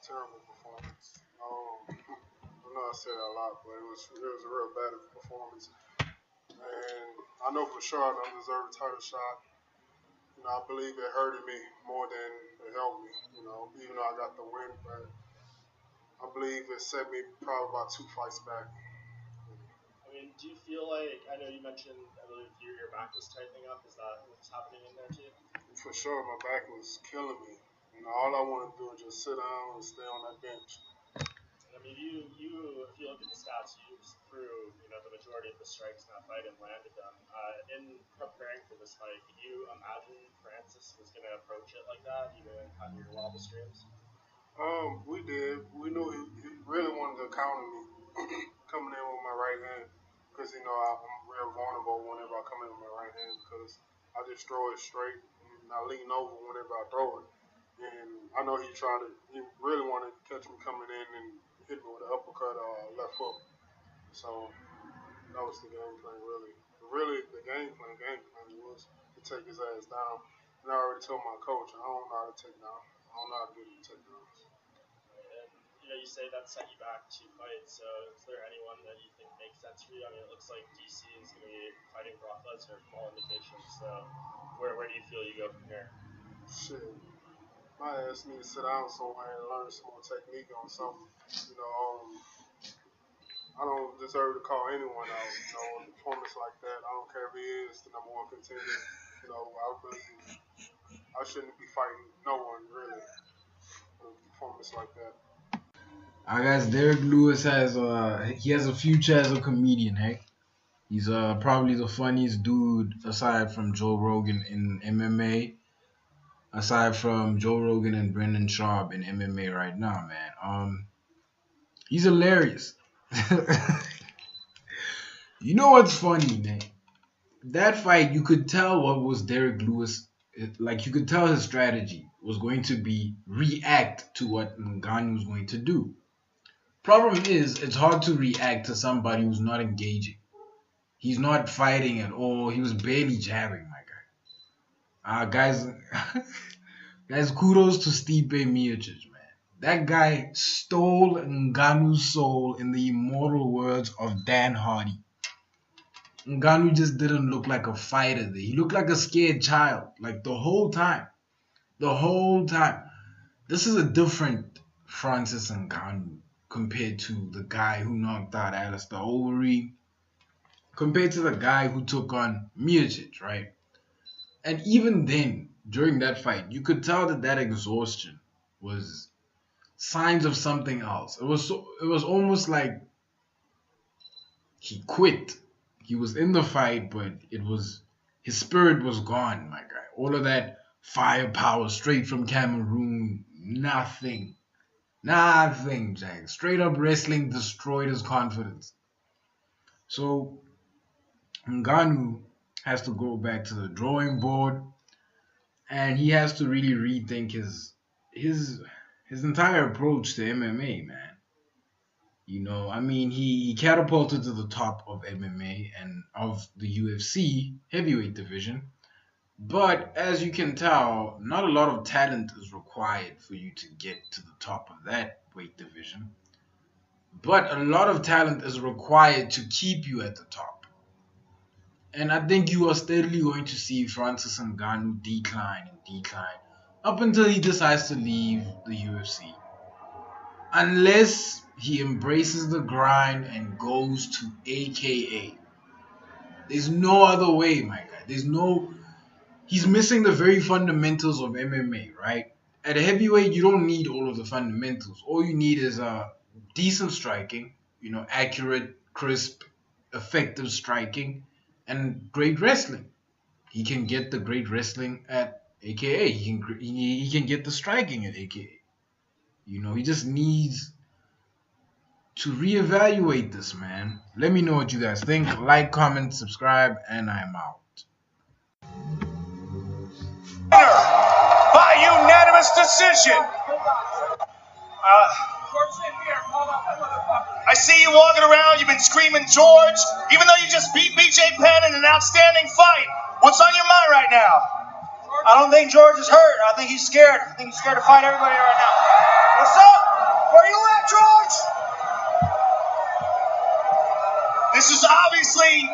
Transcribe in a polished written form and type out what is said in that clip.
terrible performance. I know I said that a lot, but it was a real bad performance. And I know for sure I don't deserve a title shot. I believe it hurted me more than it helped me. Even though I got the win, but I believe it set me probably about 2 fights back. I mean, do you feel like, I know you mentioned, I believe your back was tightening up. Is that what's happening in there too? For sure, my back was killing me. All I wanted to do was just sit down and stay on that bench. I mean, if you look at the stats, you threw, the majority of the strikes in that fight and landed them. In preparing for this fight, could you imagine Francis was going to approach it like that, even in kind of your wildest dreams? We did. We knew he really wanted to counter me coming in with my right hand because I'm real vulnerable whenever I come in with my right hand because I just throw it straight and I lean over whenever I throw it. And I know he really wanted to catch me coming in and hit me with an uppercut or left hook. So that was the game plan, really. Really, the game plan was to take his ass down. And I already told my coach, I don't know how to take down. I don't know how to do the takedowns. And you say that set you back 2 fights. So is there anyone that you think makes sense for you? I mean, it looks like DC is going to be fighting Brock Lesnar from all indications. So where do you feel you go from here? Shit. My ass need to sit down somewhere and learn some more technique on something. I don't deserve to call anyone out. A performance like that. I don't care if he is the number one contender. I shouldn't be fighting no one really. A performance like that. I guess Derrick Lewis has a future as a comedian. Hey, he's probably the funniest dude aside from Joe Rogan in MMA. Aside from Joe Rogan and Brendan Schaub in MMA right now, man. He's hilarious. You know what's funny, man? That fight, you could tell what was Derrick Lewis. Like you could tell his strategy was going to be react to what Ngannou was going to do. Problem is, it's hard to react to somebody who's not engaging. He's not fighting at all. He was barely jabbing, my guy. Guys, guys, kudos to Stipe Miocic, man. That guy stole Ngannou's soul in the immortal words of Dan Hardy. Ngannou just didn't look like a fighter there. He looked like a scared child, like the whole time. The whole time. This is a different Francis Ngannou compared to the guy who knocked out Alistair Overeem, compared to the guy who took on Miocic, right? And even then, during that fight, you could tell that exhaustion was signs of something else. It was almost like he quit. He was in the fight, but his spirit was gone, my guy. All of that firepower straight from Cameroon, nothing, Jack. Straight up wrestling destroyed his confidence. So Ngannou has to go back to the drawing board, and he has to really rethink his entire approach to MMA, man. He catapulted to the top of MMA and of the UFC heavyweight division. But as you can tell, not a lot of talent is required for you to get to the top of that weight division. But a lot of talent is required to keep you at the top. And I think you are steadily going to see Francis Ngannou decline up until he decides to leave the UFC. Unless he embraces the grind and goes to AKA. There's no other way, my guy. He's missing the very fundamentals of MMA, right? At a heavyweight, you don't need all of the fundamentals. All you need is decent striking, accurate, crisp, effective striking, and great wrestling. He can get the great wrestling at AKA. He can get the striking at AKA. He just needs to reevaluate this, man. Let me know what you guys think. Like, comment, subscribe, and I'm out. By unanimous decision. I see you walking around. You've been screaming George, even though you just beat BJ Penn in an outstanding fight. What's on your mind right now? I don't think George is hurt. I think he's scared. I think he's scared to fight everybody right now. What's up? This is obviously